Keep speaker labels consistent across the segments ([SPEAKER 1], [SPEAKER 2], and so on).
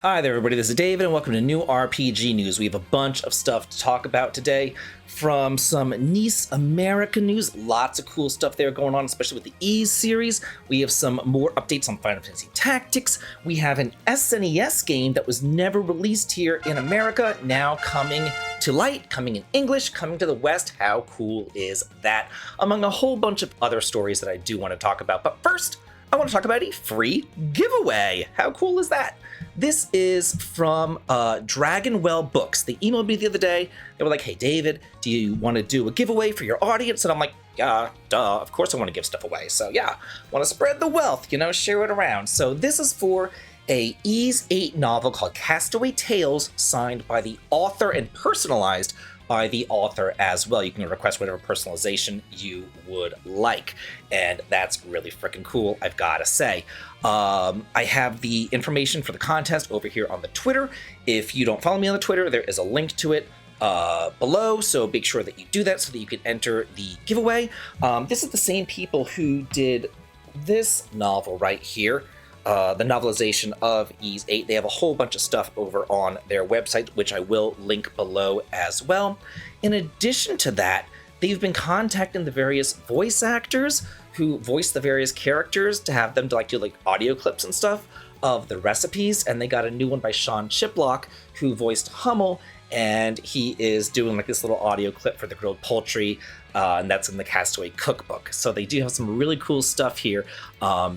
[SPEAKER 1] Hi there everybody, this is David and welcome to New RPG News. We have a bunch of stuff to talk about today, from some NES America news, lots of cool stuff there going on, especially with the Ys series. We have some more updates on Final Fantasy Tactics. We have an SNES game that was never released here in America, now coming to light, coming in English, coming to the West. How cool is that? Among a whole bunch of other stories that I do want to talk about. But first, I want to talk about a free giveaway. How cool is that? This is from Dragonwell Books. They emailed me the other day. They were like, hey, David, do you want to do a giveaway for your audience? And I'm like, yeah, duh, of course I want to give stuff away. So yeah, want to spread the wealth, share it around. So this is for a Ys 8 novel called Castaway Tales, signed by the author and personalized by the author as well. You can request whatever personalization you would like, and that's really freaking cool, I've gotta say. I have the information for the contest over here on the Twitter. If you don't follow me on the Twitter, there is a link to it below, so make sure that you do that so that you can enter the giveaway. This is the same people who did this novel right here, the novelization of Ys 8. They have a whole bunch of stuff over on their website, which I will link below as well. In addition to that, they've been contacting the various voice actors who voice the various characters to have them do audio clips and stuff of the recipes, and they got a new one by Sean Chiplock, who voiced Hummel, and he is doing this little audio clip for the grilled poultry, and that's in the Castaway Cookbook. So they do have some really cool stuff here.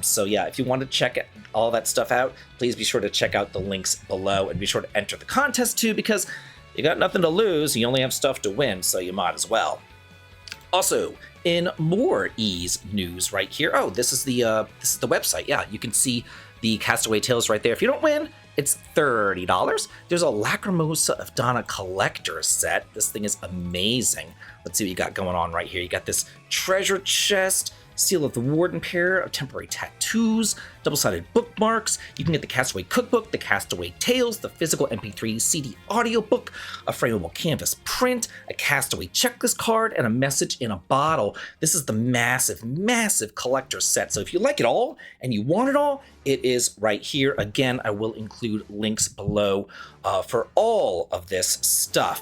[SPEAKER 1] So yeah, if you want to check all that stuff out, please be sure to check out the links below and be sure to enter the contest too, because you got nothing to lose, you only have stuff to win, so you might as well. Also, in more Ys news right here, this is the website. Yeah, you can see the Castaway Tales right there. If you don't win, it's $30. There's a Lacrimosa of Donna collector set. This thing is amazing. Let's see what you got going on right here. You got this treasure chest, Seal of the Warden pair of temporary tattoos, double-sided bookmarks. You can get the Castaway Cookbook, the Castaway Tales, the physical MP3 CD audiobook, a frameable canvas print, a Castaway checklist card, and a message in a bottle. This is the massive, massive collector set. So if you like it all and you want it all, it is right here. Again, I will include links below for all of this stuff.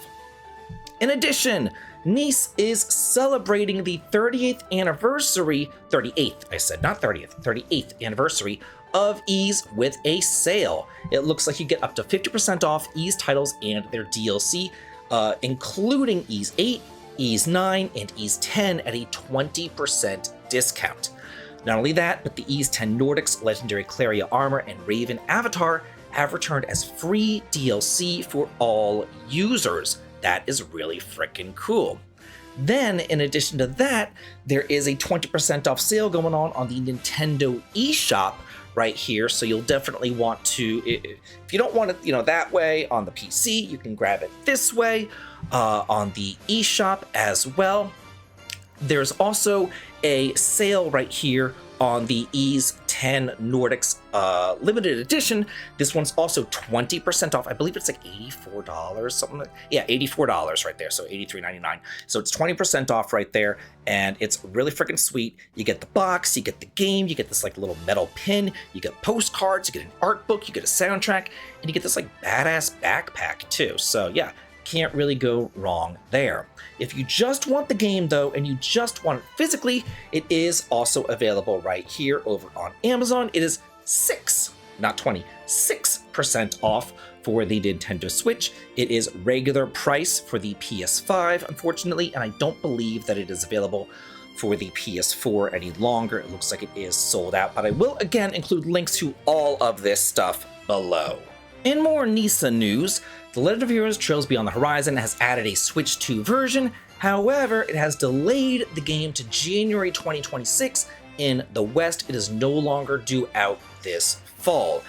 [SPEAKER 1] In addition, NES is celebrating the 38th anniversary, 38th, I said, not 30th, 38th anniversary of Ys with a sale. It looks like you get up to 50% off Ys titles and their DLC, including Ys 8, Ys 9, and Ys 10 at a 20% discount. Not only that, but the Ys 10 Nordics Legendary Claria Armor and Raven Avatar have returned as free DLC for all users. That is really freaking cool. Then, in addition to that, there is a 20% off sale going on the Nintendo eShop right here. So you'll definitely want to, if you don't want it, that way on the PC, you can grab it this way on the eShop as well. There's also a sale right here on the Ys 10 Nordics limited edition. This one's also 20% off. I believe it's like $84, something like, yeah, $84 right there, so $83.99. So it's 20% off right there, and it's really freaking sweet. You get the box, you get the game, you get this little metal pin, you get postcards, you get an art book, you get a soundtrack, and you get this badass backpack too. So yeah, can't really go wrong there. If you just want the game though, and you just want it physically, it is also available right here over on Amazon. It is 6% off for the Nintendo Switch. It is regular price for the PS5, unfortunately, and I don't believe that it is available for the PS4 any longer. It looks like it is sold out, but I will again include links to all of this stuff below. In more NISA news, The Legend of Heroes Trails Beyond the Horizon has added a Switch 2 version. However, it has delayed the game to January 2026. In the West, it is no longer due out this fall.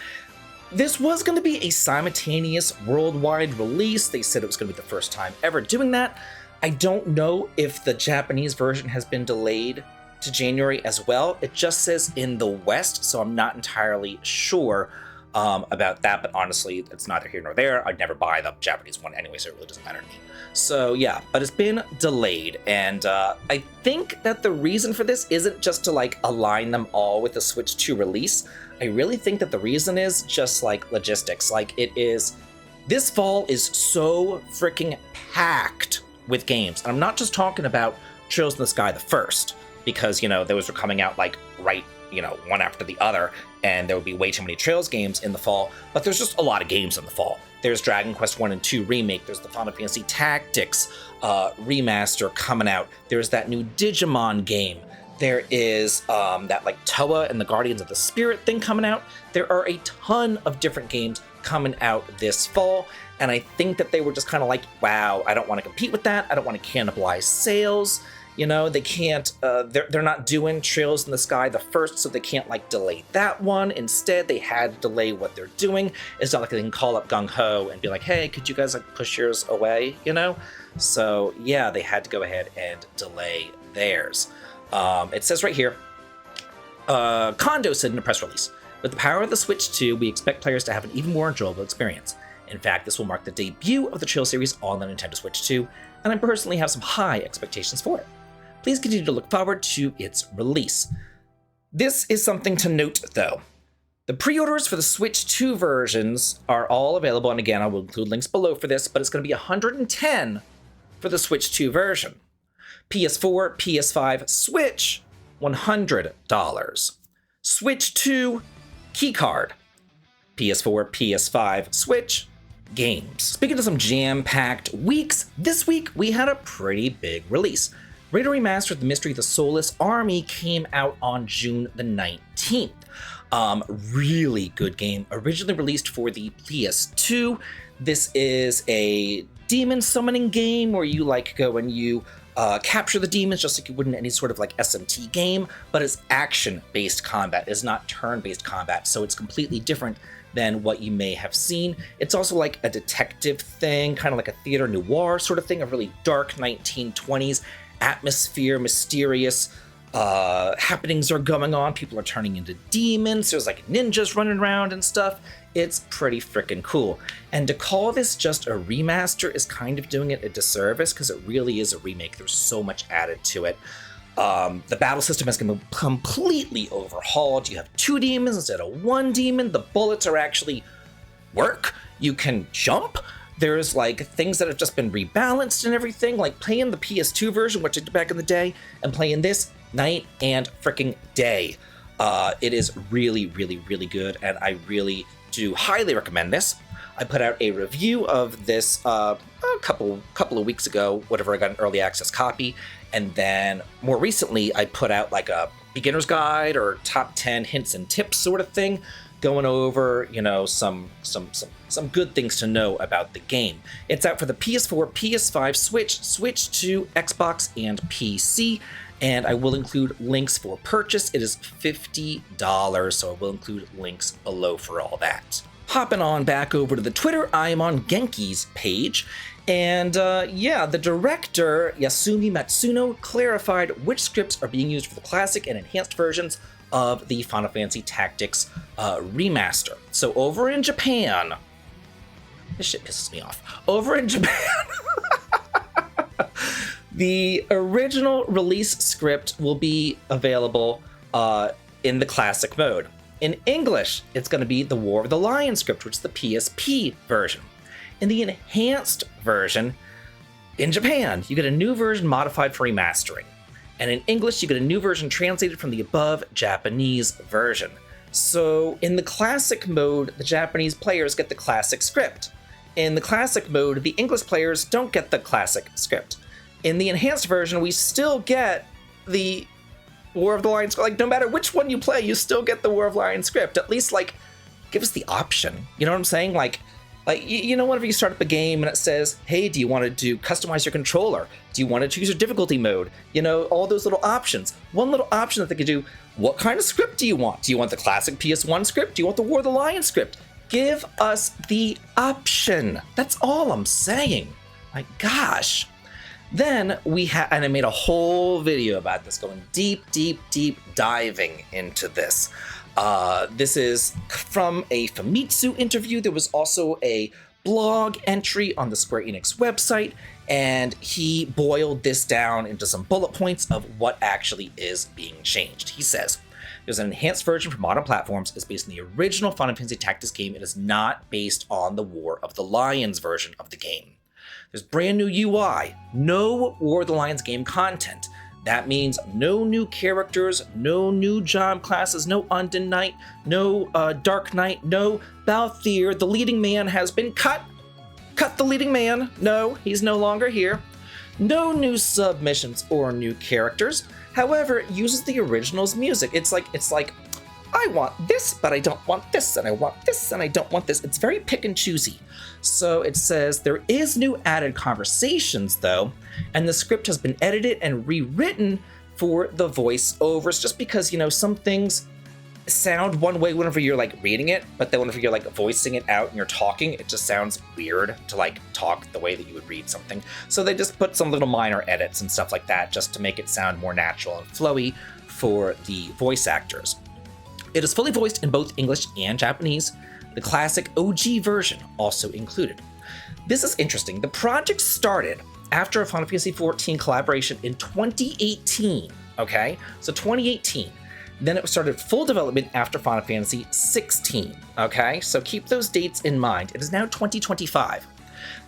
[SPEAKER 1] This was going to be a simultaneous worldwide release. They said it was going to be the first time ever doing that. I don't know if the Japanese version has been delayed to January as well. It just says in the West, so I'm not entirely sure about that, but honestly, it's neither here nor there. I'd never buy the Japanese one anyway, so it really doesn't matter to me. So yeah, but it's been delayed, and I think that the reason for this isn't just to like align them all with the Switch 2 release. I really think that the reason is just like logistics. Like this fall is so freaking packed with games. And I'm not just talking about Trails in the Sky the first, because, those were coming out like right, one after the other, and there would be way too many Trails games in the fall, but there's just a lot of games in the fall. There's Dragon Quest 1 and 2 Remake, there's the Final Fantasy Tactics remaster coming out, there's that new Digimon game, there is that like Towa and the Guardians of the Spirit thing coming out. There are a ton of different games coming out this fall, and I think that they were just kind of like, wow, I don't want to compete with that, I don't want to cannibalize sales. They can't, they're not doing Trails in the Sky the first, so they can't like delay that one. Instead, they had to delay what they're doing. It's not like they can call up Gung Ho and be like, hey, could you guys like push yours away, So yeah, they had to go ahead and delay theirs. It says right here, Kondo said in a press release, with the power of the Switch 2, we expect players to have an even more enjoyable experience. In fact, this will mark the debut of the Trail series on the Nintendo Switch 2, and I personally have some high expectations for it. Please continue to look forward to its release. This is something to note, though. The pre-orders for the Switch 2 versions are all available, and again, I will include links below for this, but it's going to be $110 for the Switch 2 version. PS4, PS5, Switch, $100. Switch 2, keycard. PS4, PS5, Switch, games. Speaking of some jam-packed weeks, this week we had a pretty big release. Raider Remastered: The Mystery of the Soulless Army came out on June the 19th. Really good game. Originally released for the PS2. This is a demon summoning game where you go and you capture the demons just like you would in any sort of SMT game, but it's action-based combat. It's not turn-based combat, so it's completely different than what you may have seen. It's also like a detective thing, kind of like a theater noir sort of thing, a really dark 1920s atmosphere, mysterious happenings are going on. People are turning into demons. There's ninjas running around and stuff. It's pretty freaking cool. And to call this just a remaster is kind of doing it a disservice because it really is a remake. There's so much added to it. The battle system has been completely overhauled. You have 2 demons instead of 1 demon. The bullets are actually work. You can jump. There's things that have just been rebalanced and everything, playing the PS2 version, which I did back in the day, and playing this night and freaking day. It is really, really, really good, and I really do highly recommend this. I put out a review of this a couple of weeks ago, whatever. I got an early access copy, and then more recently I put out a beginner's guide or top 10 hints and tips sort of thing, going over, some good things to know about the game. It's out for the PS4, PS5, Switch, Switch 2, Xbox, and PC, and I will include links for purchase. It is $50, so I will include links below for all that. Hopping on back over to the Twitter, I am on Genki's page, and the director, Yasumi Matsuno, clarified which scripts are being used for the classic and enhanced versions of the Final Fantasy Tactics remaster. So over in Japan, this shit pisses me off. Over in Japan, the original release script will be available in the classic mode. In English, it's going to be the War of the Lion script, which is the PSP version. In the enhanced version, in Japan, you get a new version modified for remastering. And in English, you get a new version translated from the above Japanese version. So in the classic mode, the Japanese players get the classic script. In the classic mode, the English players don't get the classic script. In the enhanced version, we still get the War of the Lion script. No matter which one you play, you still get the War of the Lion script. At least, give us the option. You know what I'm saying? Whenever you start up a game and it says, hey, do you want to customize your controller? Do you want to choose your difficulty mode? All those little options. One little option that they could do, what kind of script do you want? Do you want the classic PS1 script? Do you want the War of the Lion script? Give us the option. That's all I'm saying. My gosh. Then and I made a whole video about this, going deep diving into this. This is from a Famitsu interview. There was also a blog entry on the Square Enix website, and he boiled this down into some bullet points of what actually is being changed. He says, There's an enhanced version for modern platforms. It's based on the original Final Fantasy Tactics game. It is not based on the War of the Lions version of the game. There's brand new UI, no War of the Lions game content. That means no new characters, no new job classes, no Undead Knight, no Dark Knight, no Balthier. The leading man has been cut. Cut the leading man. No, he's no longer here. No new submissions or new characters. However, it uses the original's music. It's like, I want this, but I don't want this, and I want this, and I don't want this. It's very pick and choosy. So it says there is new added conversations though, and the script has been edited and rewritten for the voiceovers, just because, you know, some things sound one way whenever you're like reading it, but then whenever you're like voicing it out and you're talking, it just sounds weird to like talk the way that you would read something. So they just put some little minor edits and stuff like that just to make it sound more natural and flowy for the voice actors. It is fully voiced in both English and Japanese, the classic OG version also included. This is interesting. The project started after a Final Fantasy XIV collaboration in 2018, okay? So 2018. Then it started full development after Final Fantasy XVI, okay? So keep those dates in mind. It is now 2025.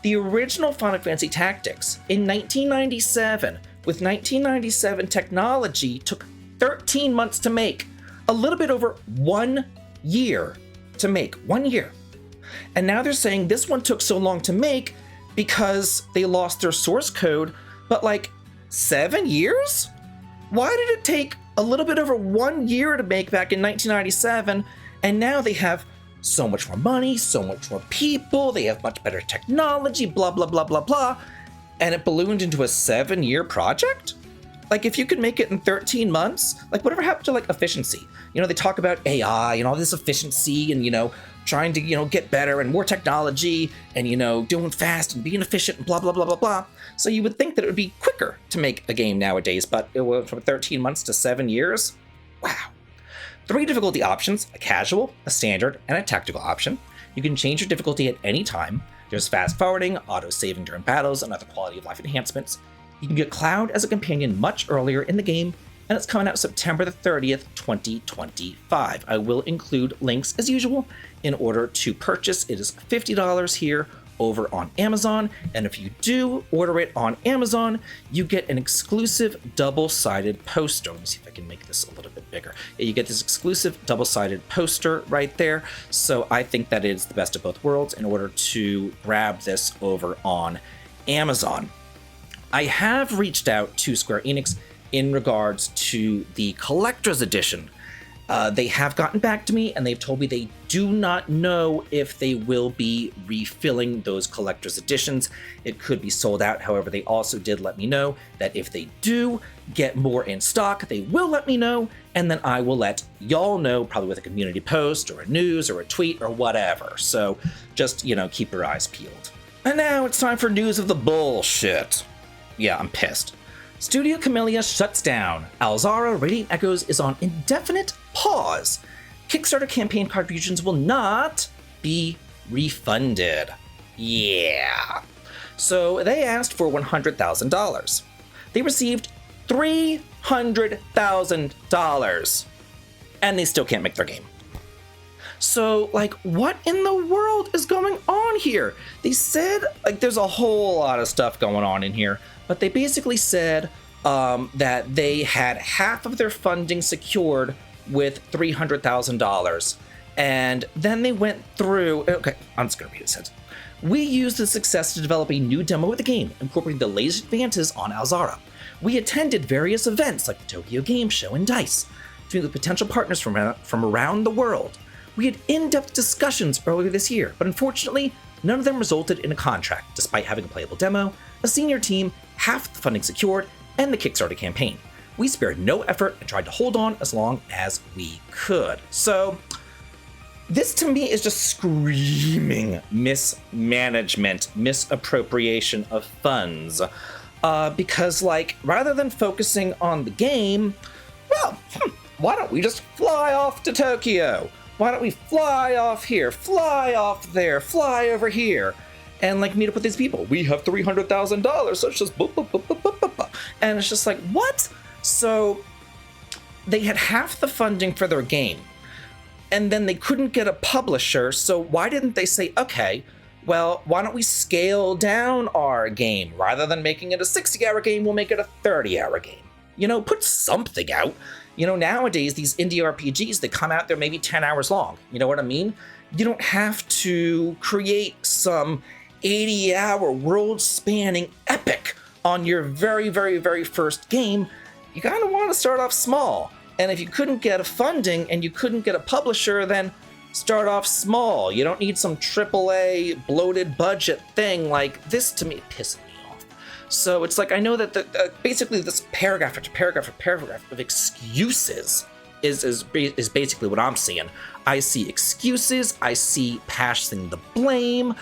[SPEAKER 1] The original Final Fantasy Tactics in 1997, with 1997 technology, took 13 months to make. A little bit over 1 year to make, 1 year. And now they're saying this one took so long to make because they lost their source code, but like 7 years? Why did it take a little bit over 1 year to make back in 1997, and now they have so much more money, so much more people, they have much better technology, blah, blah, blah, blah, blah, and it ballooned into a 7-year project? Like, if you could make it in 13 months, like, whatever happened to, like, efficiency? You know, they talk about AI and all this efficiency and, you know, trying to, you know, get better and more technology and, you know, doing fast and being efficient and blah, blah, blah, blah, blah. So you would think that it would be quicker to make a game nowadays, but it went from 13 months to 7 years? Wow. 3 difficulty options, a casual, a standard, and a tactical option. You can change your difficulty at any time. There's fast forwarding, auto-saving during battles, and other quality of life enhancements. You can get Cloud as a companion much earlier in the game, and it's coming out September the 30th, 2025. I will include links as usual in order to purchase. It is $50 here over on Amazon, and if you do order it on Amazon, you get an exclusive double-sided poster. Let me see if I can make this a little bit bigger. Yeah, you get this exclusive double-sided poster right there, so I think that is the best of both worlds in order to grab this over on Amazon. I have reached out to Square Enix in regards to the collector's edition. They have gotten back to me and they've told me they do not know if they will be refilling those collector's editions. It could be sold out. However, they also did let me know that if they do get more in stock, they will let me know, and then I will let y'all know, probably with a community post or a news or a tweet or whatever. So just, you know, keep your eyes peeled. And now it's time for news of the bullshit. Yeah, I'm pissed. Studio Camellia shuts down. Alzara Radiant Echoes is on indefinite pause. Kickstarter campaign contributions will not be refunded. Yeah. So they asked for $100,000. They received $300,000. And they still can't make their game. So, like, what in the world is going on here? They said, like, there's a whole lot of stuff going on in here, but they basically said that they had half of their funding secured with $300,000. And then they went through, okay, I'm just gonna read it. It says, we used the success to develop a new demo of the game, incorporating the latest advances on Alzara. We attended various events like the Tokyo Game Show and DICE, to meet with potential partners from around the world. We had in-depth discussions earlier this year, but unfortunately, none of them resulted in a contract, despite having a playable demo, a senior team, half the funding secured, and the Kickstarter campaign. We spared no effort and tried to hold on as long as we could. So, this to me is just screaming mismanagement, misappropriation of funds. Because, like, rather than focusing on the game, well, why don't we just fly off to Tokyo? Why don't we fly off here, fly off there, fly over here, and like meet up with these people? We have $300,000, so it's just boop, boop, boop, boop, boop, boop, boop. And it's just like, what? So they had half the funding for their game, and then they couldn't get a publisher, so why didn't they say, okay, well, why don't we scale down our game? Rather than making it a 60-hour game, we'll make it a 30-hour game. You know, put something out. You know, nowadays, these indie RPGs, they come out, they're maybe 10 hours long. You know what I mean? You don't have to create some 80-hour world-spanning epic on your very, very, very first game. You kind of want to start off small. And if you couldn't get a funding and you couldn't get a publisher, then start off small. You don't need some AAA bloated budget thing like this. To me, it pisses me off. So it's like, I know that basically this paragraph after paragraph after paragraph of excuses is basically what I'm seeing. I see excuses. I see passing the blame.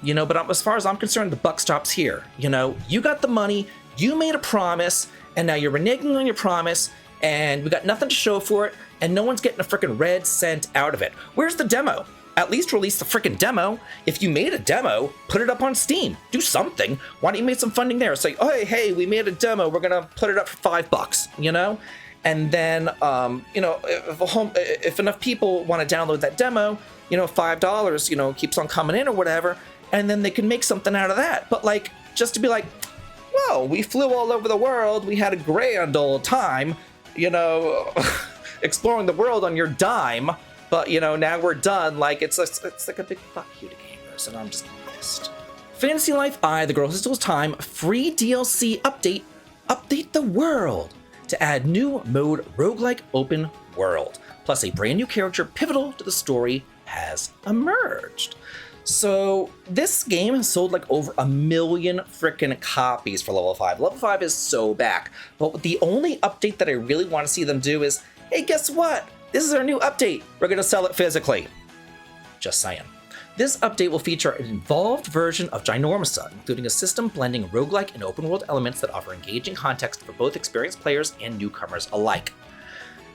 [SPEAKER 1] You know, but as far as I'm concerned, the buck stops here. You know, you got the money, you made a promise, and now you're reneging on your promise, and we got nothing to show for it, and no one's getting a freaking red cent out of it. Where's the demo? At least release the freaking demo. If you made a demo, put it up on Steam. Do something. Why don't you make some funding there? Say, oh, hey, we made a demo. We're gonna put it up for $5, you know? And then, you know, if enough people want to download that demo, you know, $5, you know, keeps on coming in or whatever, and then they can make something out of that. But like, just to be like, well, we flew all over the world. We had a grand old time, you know, exploring the world on your dime. But, you know, now we're done. Like, it's like a big fuck you to gamers, and I'm just pissed. Fantasy Life I, The Girl Who Steals Time, free DLC update. Update the world to add new mode roguelike open world. Plus a brand new character pivotal to the story has emerged. So this game has sold like over 1 million freaking copies for Level 5. Level 5 is so back. But the only update that I really want to see them do is, hey, guess what? This is our new update. We're going to sell it physically. Just saying. This update will feature an involved version of Ginormousa, including a system blending roguelike and open world elements that offer engaging context for both experienced players and newcomers alike.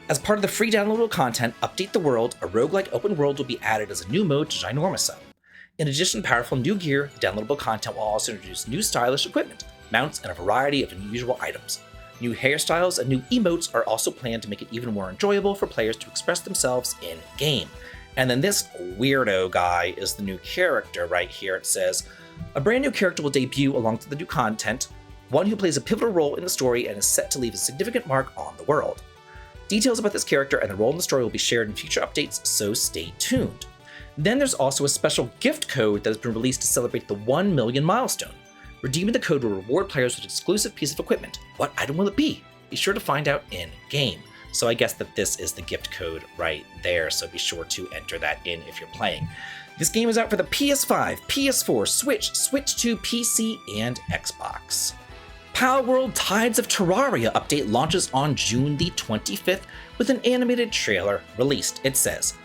[SPEAKER 1] As part of the free downloadable content, Update the World, a roguelike open world will be added as a new mode to Ginormousa. In addition to powerful new gear, the downloadable content will also introduce new stylish equipment, mounts, and a variety of unusual items. New hairstyles and new emotes are also planned to make it even more enjoyable for players to express themselves in-game. And then this weirdo guy is the new character right here. It says, a brand new character will debut along with the new content, one who plays a pivotal role in the story and is set to leave a significant mark on the world. Details about this character and the role in the story will be shared in future updates, so stay tuned. Then there's also a special gift code that has been released to celebrate the 1 million milestone. Redeeming the code will reward players with an exclusive piece of equipment. What item will it be? Be sure to find out in-game. So I guess that this is the gift code right there, so be sure to enter that in if you're playing. This game is out for the PS5, PS4, Switch, Switch 2, PC, and Xbox. Palworld Tides of Terraria update launches on June the 25th with an animated trailer released. It says,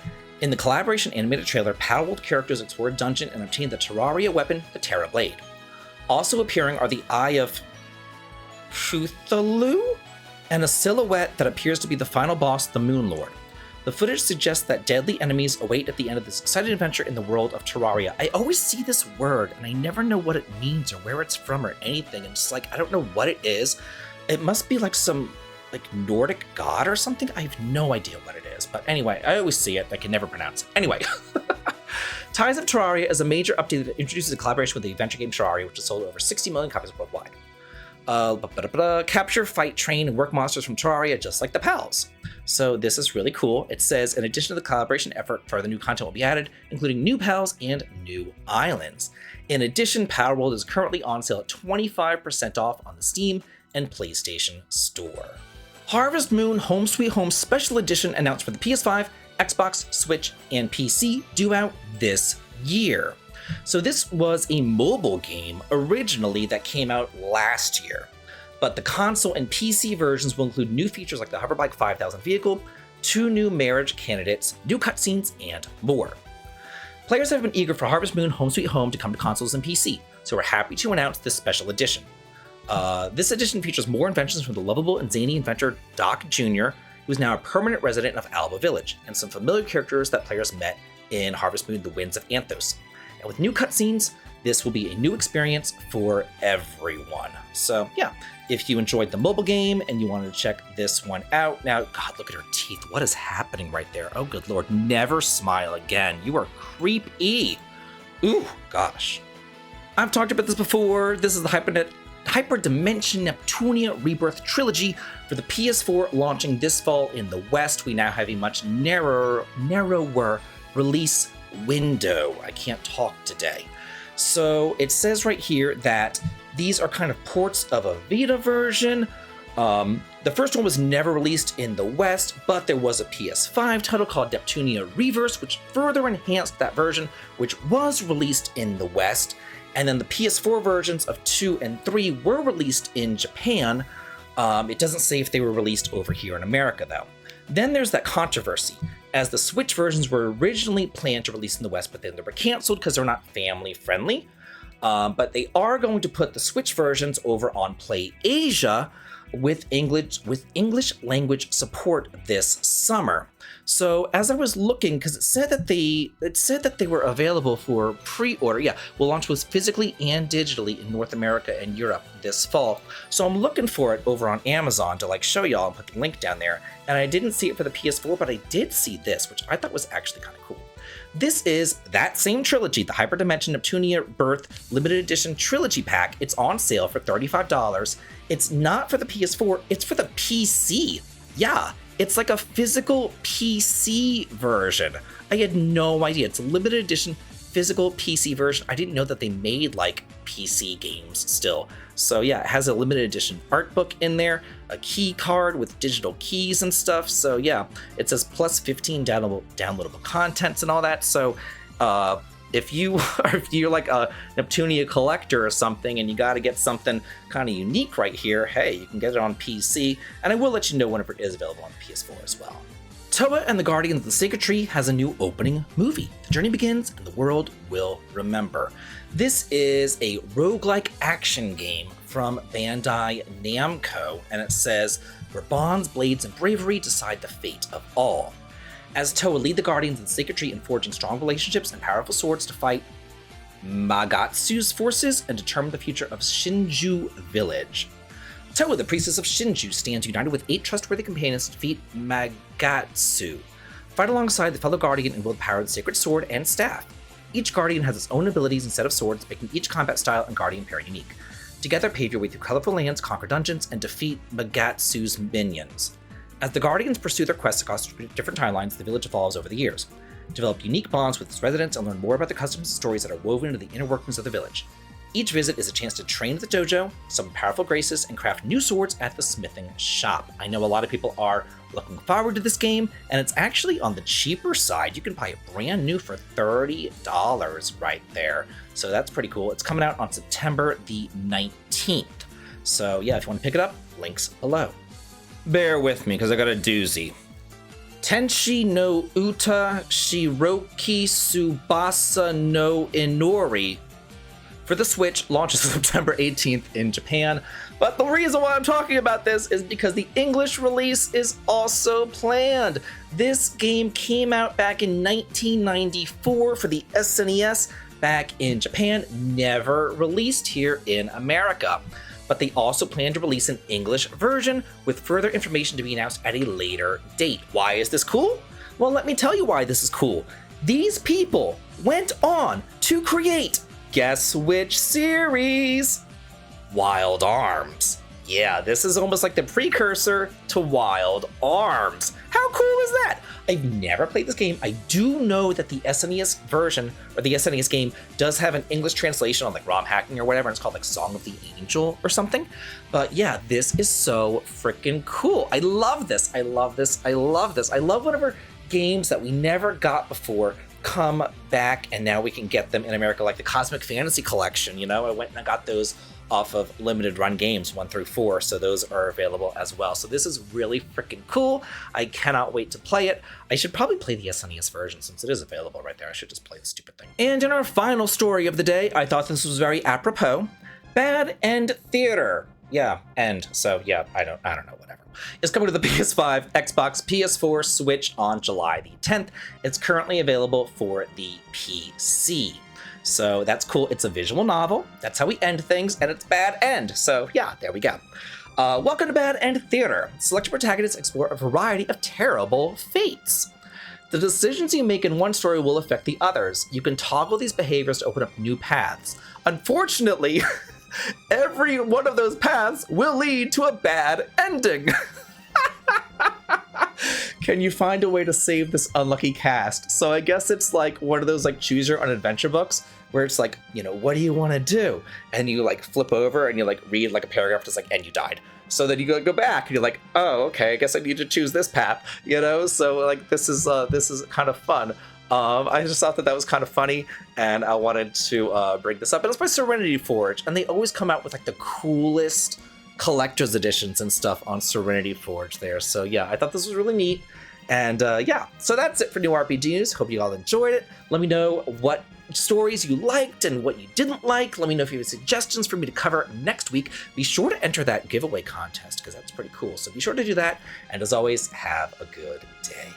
[SPEAKER 1] in the collaboration animated trailer, Palworld characters explore a dungeon and obtain the Terraria weapon, the Terra Blade. Also appearing are the Eye of Cthulhu and a silhouette that appears to be the final boss, the Moon Lord. The footage suggests that deadly enemies await at the end of this exciting adventure in the world of Terraria. I always see this word, and I never know what it means or where it's from or anything. And just like, I don't know what it is. It must be like some Nordic god or something. I have no idea what it is. But anyway, I always see it. I can never pronounce it. Anyway. Tides of Terraria is a major update that introduces a collaboration with the adventure game Terraria, which has sold over 60 million copies worldwide. Capture, fight, train, and work monsters from Terraria just like the pals. So this is really cool. It says, in addition to the collaboration effort, further new content will be added, including new pals and new islands. In addition, Palworld is currently on sale at 25% off on the Steam and PlayStation Store. Harvest Moon Home Sweet Home Special Edition announced for the PS5, Xbox, Switch, and PC due out this year. So this was a mobile game originally that came out last year, but the console and PC versions will include new features like the Hoverbike 5000 vehicle, 2 new marriage candidates, new cutscenes, and more. Players have been eager for Harvest Moon Home Sweet Home to come to consoles and PC, so we're happy to announce this special edition. This edition features more inventions from the lovable and zany inventor Doc Jr., who is now a permanent resident of Alba Village, and some familiar characters that players met in Harvest Moon: The Winds of Anthos. And with new cutscenes, this will be a new experience for everyone. So yeah, if you enjoyed the mobile game and you wanted to check this one out. Now, God, look at her teeth. What is happening right there? Oh, good Lord. Never smile again. You are creepy. Ooh, gosh. I've talked about this before. This is the Hyperdimension Neptunia Rebirth Trilogy for the PS4, launching this fall in the West. We now have a much narrower release window. I can't talk today. So it says right here that these are kind of ports of a Vita version. The first one was never released in the West, but there was a PS5 title called Neptunia Reverse, which further enhanced that version, which was released in the West. And then the PS4 versions of 2 and 3 were released in Japan. It doesn't say if they were released over here in America, though. Then there's that controversy, as the Switch versions were originally planned to release in the West, but then they were canceled because they're not family friendly. But they are going to put the Switch versions over on Play Asia with English language support this summer. So as I was looking, because it said that they were available for pre-order. Yeah, we'll launch both physically and digitally in North America and Europe this fall. So I'm looking for it over on Amazon to show y'all and put the link down there. And I didn't see it for the PS4, but I did see this, which I thought was actually kind of cool. This is that same trilogy, the Hyperdimension Neptunia Birth Limited Edition Trilogy Pack. It's on sale for $35. It's not for the PS4, it's for the PC. Yeah, it's like a physical PC version. I had no idea. It's a limited edition physical PC version. I didn't know that they made PC games still. So yeah, it has a limited edition art book in there, a key card with digital keys and stuff. So yeah, it says plus 15 downloadable contents and all that. So if you're like a Neptunia collector or something and you got to get something kind of unique right here, hey, you can get it on PC, and I will let you know whenever it is available on PS4 as well. Towa and the Guardians of the Sacred Tree has a new opening movie. The journey begins and the world will remember. This is a roguelike action game from Bandai Namco, and it says, where bonds, blades, and bravery decide the fate of all. As Towa lead the Guardians of the Sacred Tree in forging strong relationships and powerful swords to fight Magatsu's forces and determine the future of Shinju Village. Towa, the priestess of Shinju, stands united with 8 trustworthy companions to defeat Magatsu. Fight alongside the fellow Guardian and wield the power of the sacred sword and staff. Each Guardian has its own abilities and set of swords, making each combat style and Guardian pair unique. Together, pave your way through colorful lands, conquer dungeons, and defeat Magatsu's minions. As the Guardians pursue their quests across different timelines, the village evolves over the years. Develop unique bonds with its residents and learn more about the customs and stories that are woven into the inner workings of the village. Each visit is a chance to train at the dojo, summon powerful graces, and craft new swords at the smithing shop. I know a lot of people are looking forward to this game, and it's actually on the cheaper side. You can buy it brand new for $30 right there. So that's pretty cool. It's coming out on September the 19th. So yeah, if you want to pick it up, links below. Bear with me, because I got a doozy. Tenshi no Uta Shiroki Tsubasa no Inori for the Switch launches September 18th in Japan. But the reason why I'm talking about this is because the English release is also planned. This game came out back in 1994 for the SNES back in Japan, never released here in America. But they also plan to release an English version with further information to be announced at a later date. Why is this cool? Well, let me tell you why this is cool. These people went on to create, guess which series? Wild Arms. Yeah, this is almost like the precursor to Wild Arms. How cool is that? I've never played this game. I do know that the SNES version, or the SNES game, does have an English translation on ROM hacking or whatever, and it's called Song of the Angel or something. But yeah, this is so freaking cool. I love this. I love this. I love this. I love whenever games that we never got before come back, and now we can get them in America, like the Cosmic Fantasy Collection. You know, I went and I got those off of limited run games 1 through 4, so those are available as well. So this is really freaking cool. I cannot wait to play it. I should probably play the SNES version since it is available right there. I should just play the stupid thing. And in our final story of the day, I thought this was very apropos. Bad End Theater. Yeah, End. So yeah, I don't know, whatever. It's coming to the PS5, Xbox, PS4, Switch on July the 10th. It's currently available for the PC. So that's cool. It's a visual novel. That's how we end things, and it's Bad End. So yeah, there we go. Welcome to Bad End Theater. Selected protagonists explore a variety of terrible fates. The decisions you make in one story will affect the others. You can toggle these behaviors to open up new paths. Unfortunately, every one of those paths will lead to a bad ending. Can you find a way to save this unlucky cast? So I guess it's like one of those like choose your own adventure books where it's like, you know, what do you want to do? And you like flip over and you like read like a paragraph that's like, and you died. So then you go back and you're like, oh, okay, I guess I need to choose this path, you know? So like this is kind of fun. I just thought that was kind of funny, and I wanted to bring this up. And it's by Serenity Forge, and they always come out with like the coolest collector's editions and stuff on Serenity Forge there. So yeah, I thought this was really neat. And yeah, so that's it for New RPG News. Hope you all enjoyed it. Let me know what stories you liked and what you didn't like. Let me know if you have suggestions for me to cover next week. Be sure to enter that giveaway contest because that's pretty cool. So be sure to do that. And as always, have a good day.